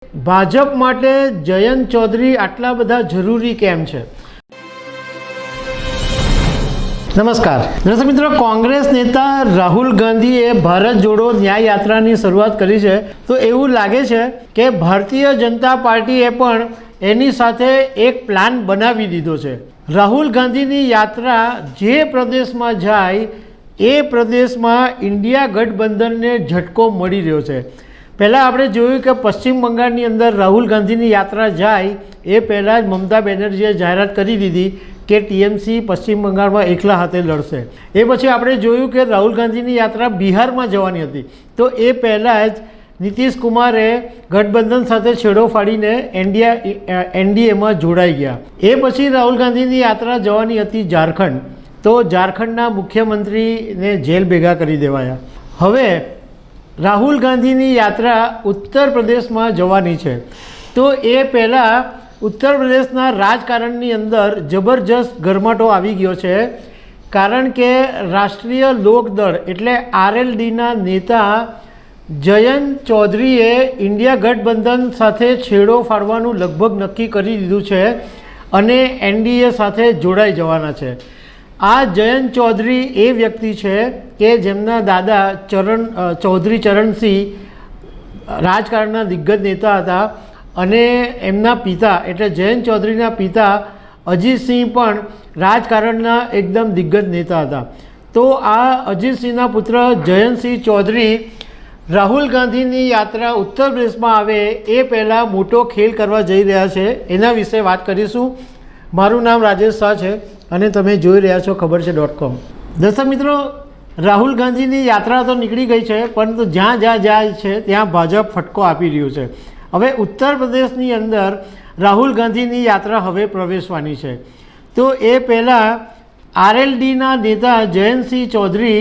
ભાજપ માટે જયંત ચૌધરી આટલા બધા જરૂરી કેમ છે? નમસ્કાર દર્શક મિત્રો, કોંગ્રેસ નેતા રાહુલ ગાંધીએ ભારત જોડો ન્યાય યાત્રાની શરૂઆત કરી છે. તો એવું લાગે છે કે ભારતીય જનતા પાર્ટીએ પણ એની સાથે એક પ્લાન બનાવી દીધો છે. રાહુલ ગાંધીની યાત્રા જે પ્રદેશમાં જાય એ પ્રદેશમાં ઇન્ડિયા ગઠબંધનને ઝટકો મળી રહ્યો છે. પહેલાં આપણે જોયું કે પશ્ચિમ બંગાળની અંદર રાહુલ ગાંધીની યાત્રા જાય એ પહેલાં જ મમતા બેનર્જીએ જાહેરાત કરી દીધી કે ટીએમસી પશ્ચિમ બંગાળમાં એકલા હાથે લડશે. એ પછી આપણે જોયું કે રાહુલ ગાંધીની યાત્રા બિહારમાં જવાની હતી, તો એ પહેલાં જ નીતિશ કુમારે ગઠબંધન સાથે છેડો ફાડીને એનડીએમાં જોડાઈ ગયા. એ પછી રાહુલ ગાંધીની યાત્રા જવાની હતી ઝારખંડ, તો ઝારખંડના મુખ્યમંત્રીને જેલ ભેગા કરી દેવાયા. હવે રાહુલ ગાંધીની યાત્રા ઉત્તર પ્રદેશમાં જવાની છે, તો એ પહેલાં ઉત્તર પ્રદેશના રાજકારણની અંદર જબરજસ્ત ગરમાટો આવી ગયો છે. કારણ કે રાષ્ટ્રીય લોકદળ એટલે આરએલડીના નેતા જયંત ચૌધરીએ ઇન્ડિયા ગઠબંધન સાથે છેડો ફાડવાનું લગભગ નક્કી કરી દીધું છે અને એનડીએ સાથે જોડાઈ જવાના છે. આ જયંત ચૌધરી એ વ્યક્તિ છે કે જેમના દાદા ચૌધરી ચરણસિંહ રાજકારણના દિગ્ગજ નેતા હતા અને એમના પિતા એટલે જયંત ચૌધરીના પિતા અજીતસિંહ પણ રાજકારણના એકદમ દિગ્ગજ નેતા હતા. તો આ અજીતસિંહના પુત્ર જયંતસિંહ ચૌધરી રાહુલ ગાંધીની યાત્રા ઉત્તર પ્રદેશમાં આવે એ પહેલાં મોટો ખેલ કરવા જઈ રહ્યા છે. એના વિશે વાત કરીશું. મારું નામ રાજેશ શાહ છે અને તમે જોઈ રહ્યા છો ખબરછે.com. દર્શક મિત્રો, રાહુલ ગાંધીની યાત્રા તો નીકળી ગઈ છે, પરંતુ જ્યાં જ્યાં જાય છે ત્યાં ભાજપ ફટકો આપી રહ્યું છે. હવે ઉત્તર પ્રદેશની અંદર રાહુલ ગાંધીની યાત્રા હવે પ્રવેશવાની છે. તો એ પહેલાં આરએલડીના નેતા જયંતસિંહ ચૌધરી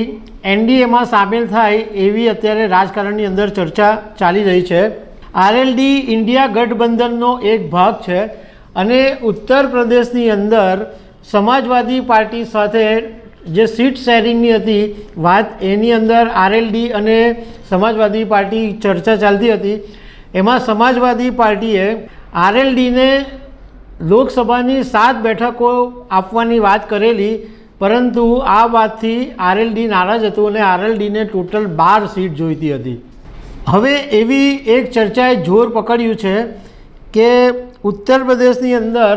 એનડીએમાં સામેલ થાય એવી અત્યારે રાજકારણની અંદર ચર્ચા ચાલી રહી છે. આરએલડી ઇન્ડિયા ગઠબંધનનો એક ભાગ છે અને ઉત્તર પ્રદેશની અંદર સમાજવાદી પાર્ટી સાથે જે સીટ શેરિંગની હતી વાત, એની અંદર આરએલડી અને સમાજવાદી પાર્ટી ચર્ચા ચાલતી હતી. એમાં સમાજવાદી પાર્ટીએ આરએલડીને લોકસભાની 7 બેઠકો આપવાની વાત કરેલી, પરંતુ આ વાતથી આરએલડી નારાજ હતું અને આરએલડીને ટોટલ 12 સીટ જોઈતી હતી. હવે એવી એક ચર્ચાએ જોર પકડ્યું છે કે ઉત્તર પ્રદેશની અંદર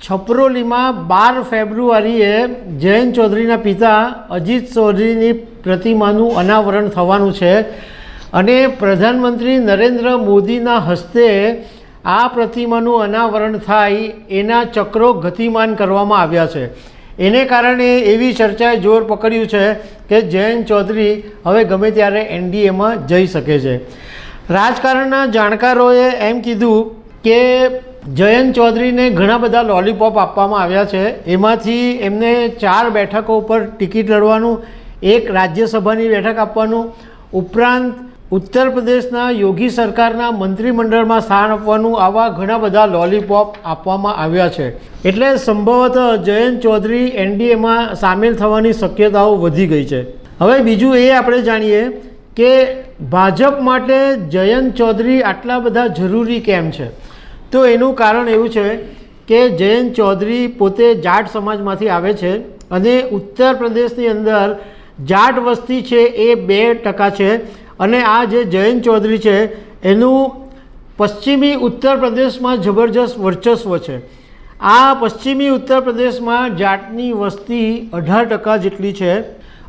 છપરોલીમાં 12 ફેબ્રુઆરીએ જયંત ચૌધરીના પિતા અજીત ચૌધરીની પ્રતિમાનું અનાવરણ થવાનું છે અને પ્રધાનમંત્રી નરેન્દ્ર મોદીના હસ્તે આ પ્રતિમાનું અનાવરણ થાય એના ચક્રો ગતિમાન કરવામાં આવ્યા છે. એને કારણે એવી ચર્ચાએ જોર પકડ્યું છે કે જયંત ચૌધરી હવે ગમે ત્યારે એનડીએમાં જઈ શકે છે. રાજકારણના જાણકારોએ એમ કીધું કે જયંત ચૌધરીને ઘણા બધા લોલીપોપ આપવામાં આવ્યા છે. એમાંથી એમને 4 બેઠકો ઉપર ટિકિટ લડવાનું, 1 રાજ્યસભાની બેઠક આપવાનું, ઉપરાંત ઉત્તર પ્રદેશના યોગી સરકારના મંત્રીમંડળમાં સ્થાન આપવાનું, આવા ઘણા બધા લોલીપોપ આપવામાં આવ્યા છે. એટલે સંભવતઃ જયંત ચૌધરી એનડીએમાં સામેલ થવાની શક્યતાઓ વધી ગઈ છે. હવે બીજું એ આપણે જાણીએ કે ભાજપ માટે જયંત ચૌધરી આટલા બધા જરૂરી કેમ છે? તો એનું કારણ એવું છે કે જયંત ચૌધરી પોતે જાટ સમાજમાંથી આવે છે અને ઉત્તર પ્રદેશની અંદર જાટ વસ્તી છે એ 2% છે અને આ જે જયંત ચૌધરી છે એનું પશ્ચિમી ઉત્તર પ્રદેશમાં જબરજસ્ત વર્ચસ્વ છે. આ પશ્ચિમી ઉત્તર પ્રદેશમાં જાટની વસ્તી 18% જેટલી છે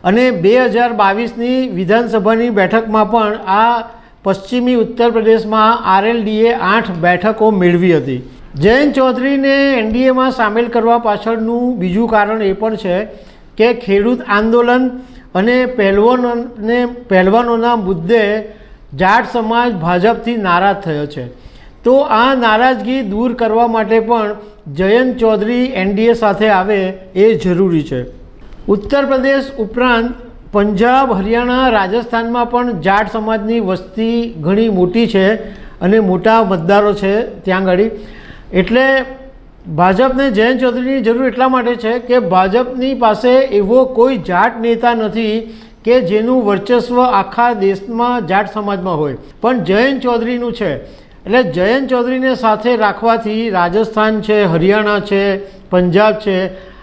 અને 2022ની વિધાનસભાની બેઠકમાં પણ આ પશ્ચિમી ઉત્તર પ્રદેશમાં આરએલડીએ 8 બેઠકો મેળવી હતી. જયંત ચૌધરીને એનડીએમાં સામેલ કરવા પાછળનું બીજું કારણ એ પણ છે કે ખેડૂત આંદોલન અને પહેલવાનોના મુદ્દે જાટ સમાજ ભાજપથી નારાજ થયો છે. તો આ નારાજગી દૂર કરવા માટે પણ જયંત ચૌધરી એનડીએ સાથે આવે એ જરૂરી છે. ઉત્તર પ્રદેશ ઉપરાંત પંજાબ, હરિયાણા, રાજસ્થાનમાં પણ જાટ સમાજની વસ્તી ઘણી મોટી છે અને મોટા મતદારો છે ત્યાં આગળ. એટલે ભાજપને જયંત ચૌધરીની જરૂર એટલા માટે છે કે ભાજપની પાસે એવો કોઈ જાટ નેતા નથી કે જેનું વર્ચસ્વ આખા દેશમાં જાટ સમાજમાં હોય, પણ જયંત ચૌધરીનું છે. એટલે જયંત ચૌધરીને સાથે રાખવાથી રાજસ્થાન છે, હરિયાણા છે, પંજાબ છે,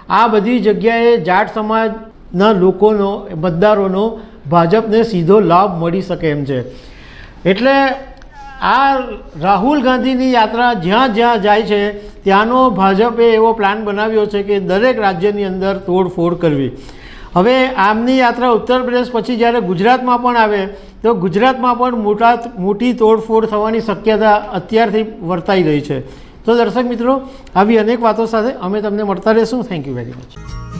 આ બધી જગ્યાએ જાટ સમાજના લોકોનો, મતદારોનો ભાજપને સીધો લાભ મળી શકે એમ છે. એટલે આ રાહુલ ગાંધીની યાત્રા જ્યાં જ્યાં જાય છે ત્યાંનો ભાજપે એવો પ્લાન બનાવ્યો છે કે દરેક રાજ્યની અંદર તોડફોડ કરવી. હવે આમની યાત્રા ઉત્તર પ્રદેશ પછી જ્યારે ગુજરાતમાં પણ આવે તો ગુજરાતમાં પણ મોટી તોડફોડ થવાની શક્યતા અત્યારથી વર્તાઈ રહી છે. તો દર્શક મિત્રો, આવી અનેક વાતો સાથે અમે તમને મળતા રહીશું. Thank you very much.